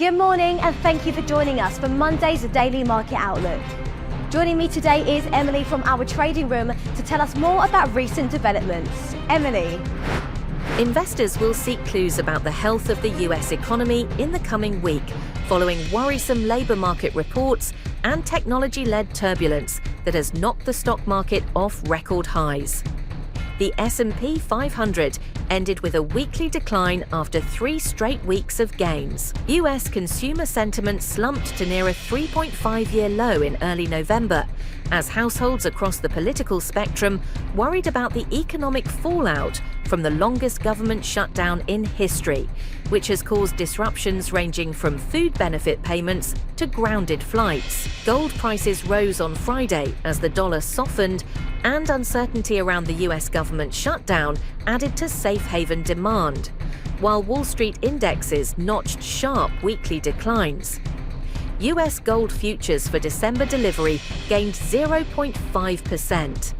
Good morning and thank you for joining us for Monday's Daily Market Outlook. Joining me today is Emily from our trading room to tell us more about recent developments. Emily. Investors will seek clues about the health of the US economy in the coming week, following worrisome labour market reports and technology-led turbulence that has knocked the stock market off record highs. The S&P 500 ended with a weekly decline after 3 straight weeks of gains. US consumer sentiment slumped to near a 3.5-year low in early November, as households across the political spectrum worried about the economic fallout from the longest government shutdown in history, which has caused disruptions ranging from food benefit payments to grounded flights. Gold prices rose on Friday as the dollar softened, and uncertainty around the US government shutdown added to safe haven demand, while Wall Street indexes notched sharp weekly declines. US gold futures for December delivery gained 0.5%.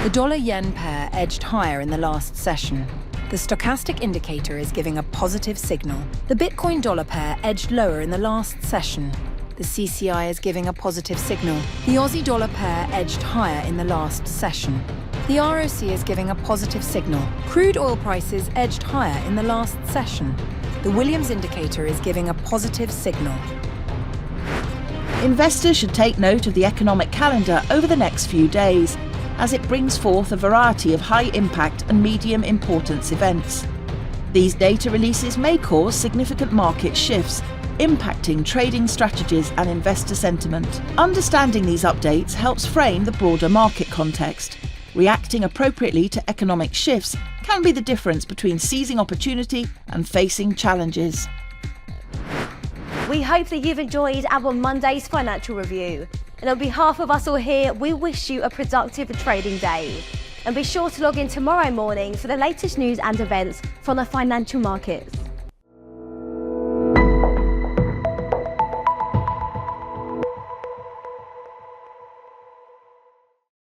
The dollar-yen pair edged higher in the last session. The stochastic indicator is giving a positive signal. The Bitcoin-dollar pair edged lower in the last session. The CCI is giving a positive signal. The Aussie-dollar pair edged higher in the last session. The ROC is giving a positive signal. Crude oil prices edged higher in the last session. The Williams indicator is giving a positive signal. Investors should take note of the economic calendar over the next few days, as it brings forth a variety of high-impact and medium-importance events. These data releases may cause significant market shifts, impacting trading strategies and investor sentiment. Understanding these updates helps frame the broader market context. Reacting appropriately to economic shifts can be the difference between seizing opportunity and facing challenges. We hope that you've enjoyed our Monday's financial review. And on behalf of us all here, we wish you a productive trading day. And be sure to log in tomorrow morning for the latest news and events from the financial markets.